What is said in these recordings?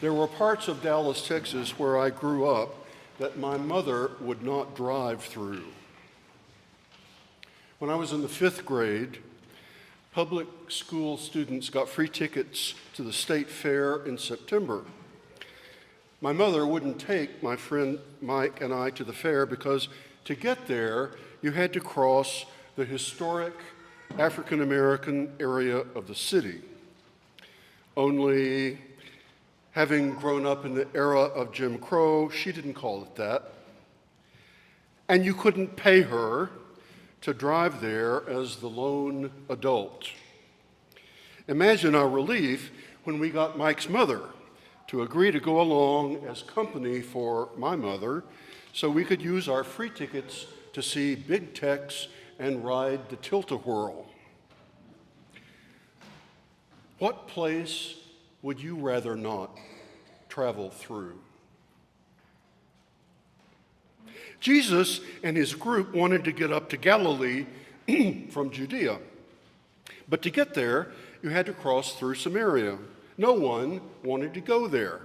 There were parts of Dallas, Texas, where I grew up that my mother would not drive through. When I was in the 5th grade, public school students got free tickets to the state fair in September. My mother wouldn't take my friend Mike and I to the fair because to get there, you had to cross the historic African American area of the city. Only, having grown up in the era of Jim Crow, she didn't call it that. And you couldn't pay her to drive there as the lone adult. Imagine our relief when we got Mike's mother to agree to go along as company for my mother so we could use our free tickets to see Big Tex and ride the Tilt-A-Whirl. What place would you rather not travel through? Jesus and his group wanted to get up to Galilee from Judea. But to get there, you had to cross through Samaria. No one wanted to go there.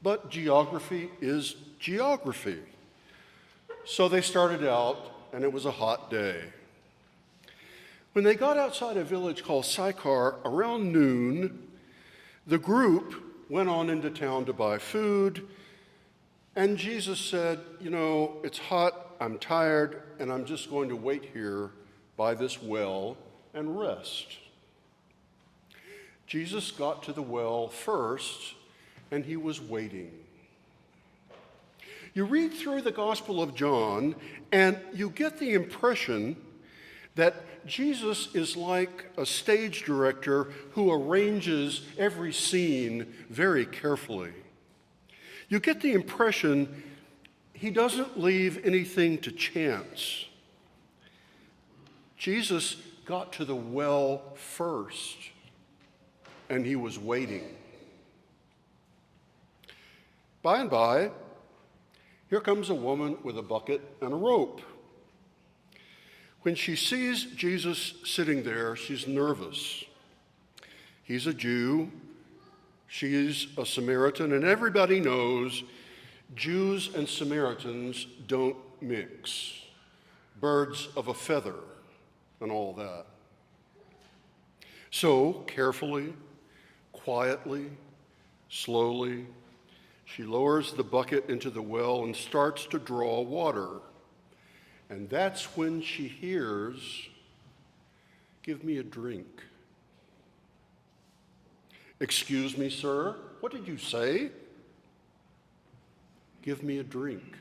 But geography is geography. So they started out, and it was a hot day. When they got outside a village called Sychar around noon, the group went on into town to buy food, and Jesus said, it's hot, I'm tired, and I'm just going to wait here by this well and rest. Jesus got to the well first, and he was waiting. You read through the Gospel of John, and you get the impression that Jesus is like a stage director who arranges every scene very carefully. You get the impression he doesn't leave anything to chance. Jesus got to the well first, and he was waiting. By and by, here comes a woman with a bucket and a rope. When she sees Jesus sitting there, she's nervous. He's a Jew, she's a Samaritan, and everybody knows Jews and Samaritans don't mix. Birds of a feather and all that. So, carefully, quietly, slowly, she lowers the bucket into the well and starts to draw water. And that's when she hears, "Give me a drink." "Excuse me, sir, what did you say?" "Give me a drink."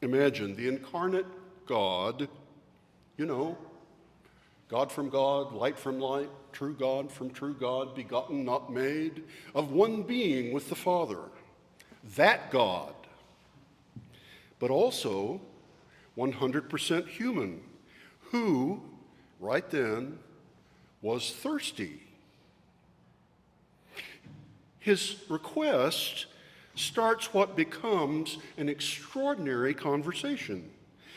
Imagine the incarnate God, God from God, light from light, true God from true God, begotten, not made, of one being with the Father. That God, but also 100% human, who, right then, was thirsty. His request starts what becomes an extraordinary conversation.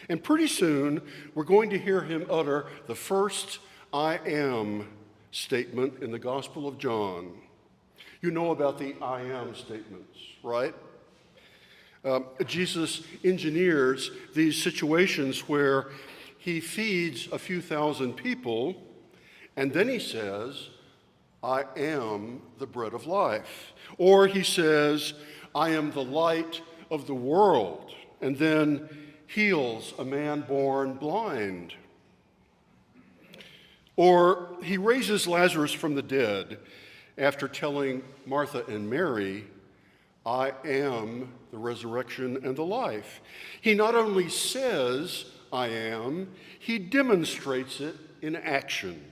And pretty soon, we're going to hear him utter the first "I am" statement in the Gospel of John. You know about the "I am" statements, right? Jesus engineers these situations where he feeds a few thousand people, and then he says, "I am the bread of life." Or he says, "I am the light of the world," and then heals a man born blind. Or he raises Lazarus from the dead after telling Martha and Mary, "I am the resurrection and the life." He not only says, "I am," he demonstrates it in action.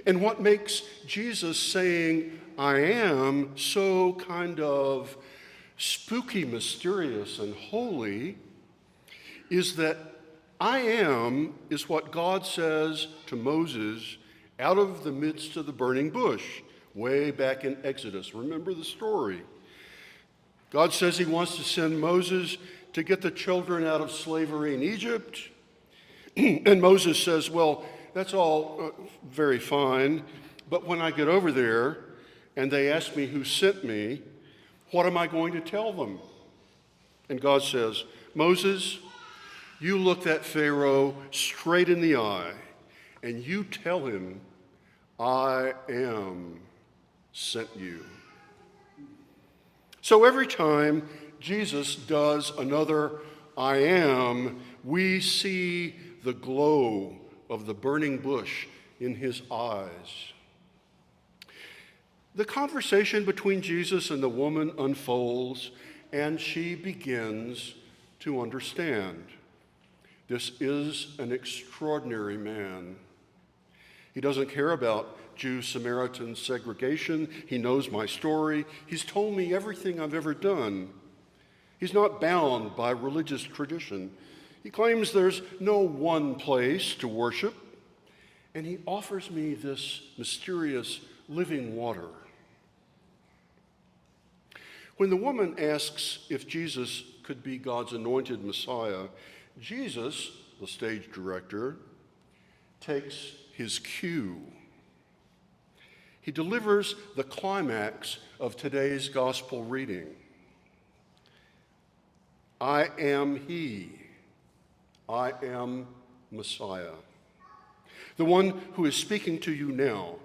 And what makes Jesus saying, "I am," so kind of spooky, mysterious, and holy is that "I am" is what God says to Moses out of the midst of the burning bush, way back in Exodus. Remember the story. God says he wants to send Moses to get the children out of slavery in Egypt. And Moses says, "Well, that's all very fine, but when I get over there, and they ask me who sent me, what am I going to tell them? And God says, Moses, you look that Pharaoh straight in the eye, and you tell him, I am sent you. So every time Jesus does another I am, we see the glow of the burning bush in his eyes. The conversation between Jesus and the woman unfolds, and she begins to understand. This is an extraordinary man. He doesn't care about Jew-Samaritan segregation. He knows my story. He's told me everything I've ever done. He's not bound by religious tradition. He claims there's no one place to worship, and he offers me this mysterious living water. When the woman asks if Jesus could be God's anointed Messiah, Jesus, the stage director, takes his cue. He delivers the climax of today's gospel reading. I am he. I am Messiah. The one who is speaking to you now.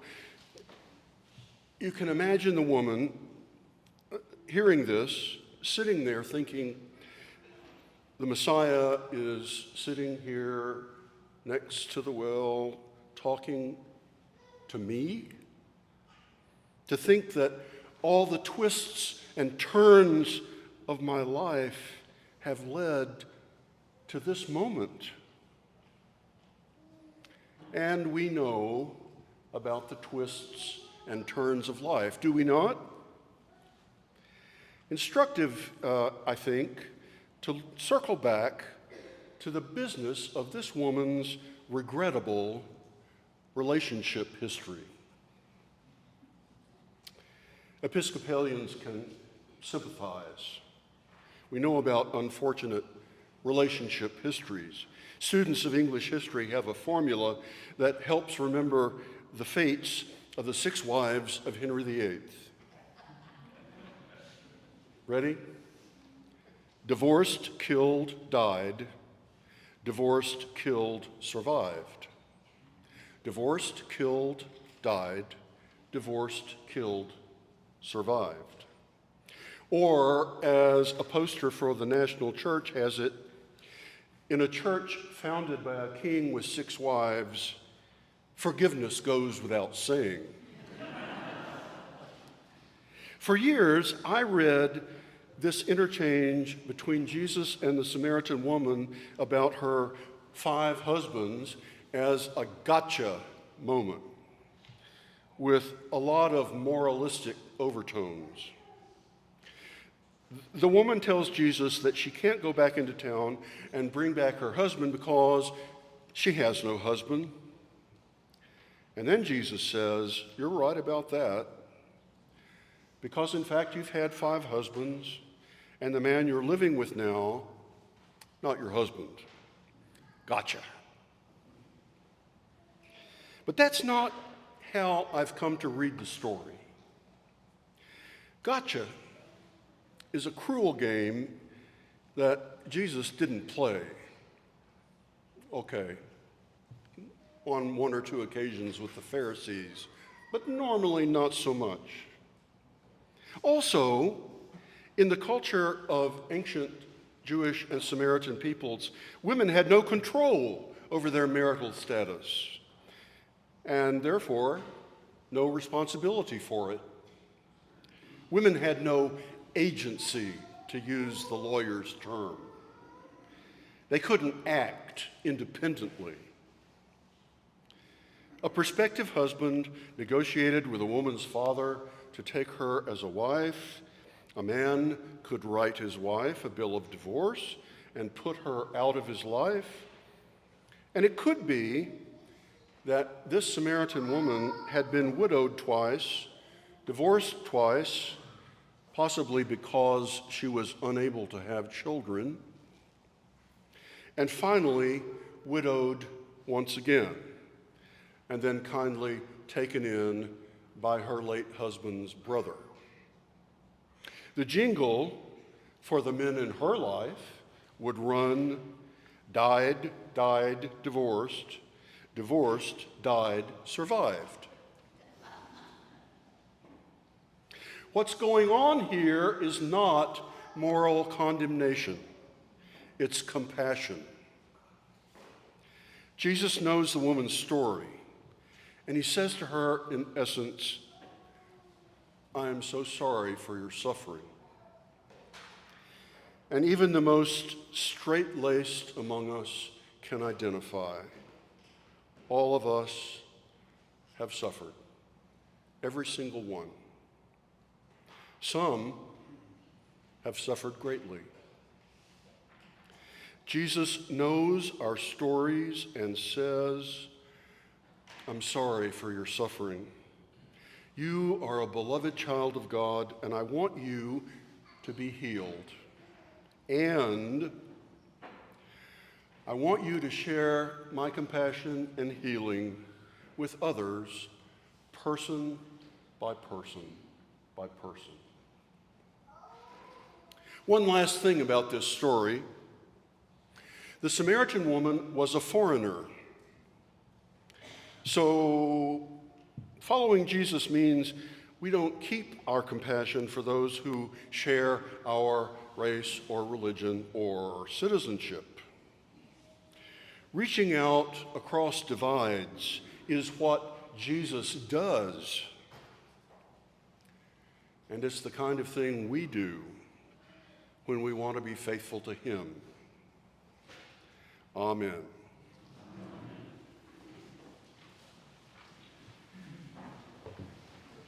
You can imagine the woman hearing this, sitting there thinking, the Messiah is sitting here next to the well, talking to me? To think that all the twists and turns of my life have led to this moment. And we know about the twists and turns of life, do we not? Instructive, I think, to circle back to the business of this woman's regrettable relationship history. Episcopalians can sympathize. We know about unfortunate relationship histories. Students of English history have a formula that helps remember the fates of the 6 wives of Henry VIII. Ready? Divorced, killed, died. Divorced, killed, survived. Divorced, killed, died. Divorced, killed, survived. Or, as a poster for the National Church has it, in a church founded by a king with 6 wives, forgiveness goes without saying. For years, I read this interchange between Jesus and the Samaritan woman about her 5 husbands as a gotcha moment with a lot of moralistic overtones. The woman tells Jesus that she can't go back into town and bring back her husband because she has no husband. And then Jesus says, you're right about that, because in fact you've had 5 husbands, and the man you're living with now, not your husband. Gotcha. But that's not how I've come to read the story. Gotcha is a cruel game that Jesus didn't play. Okay, on 1 or 2 occasions with the Pharisees, but normally not so much. Also, in the culture of ancient Jewish and Samaritan peoples, women had no control over their marital status, and therefore no responsibility for it. Women had no agency, to use the lawyer's term. They couldn't act independently. A prospective husband negotiated with a woman's father to take her as a wife. A man could write his wife a bill of divorce and put her out of his life. And it could be that this Samaritan woman had been widowed twice, divorced twice, possibly because she was unable to have children, and finally widowed once again, and then kindly taken in by her late husband's brother. The jingle for the men in her life would run, died, died, divorced, divorced, died, survived. What's going on here is not moral condemnation, it's compassion. Jesus knows the woman's story, and he says to her, in essence, I am so sorry for your suffering. And even the most straight-laced among us can identify. All of us have suffered, every single one. Some have suffered greatly. Jesus knows our stories and says, I'm sorry for your suffering. You are a beloved child of God, and I want you to be healed. And I want you to share my compassion and healing with others, person by person by person. One last thing about this story. The Samaritan woman was a foreigner. So following Jesus means we don't keep our compassion for those who share our race or religion or citizenship. Reaching out across divides is what Jesus does. And it's the kind of thing we do when we want to be faithful to him. Amen.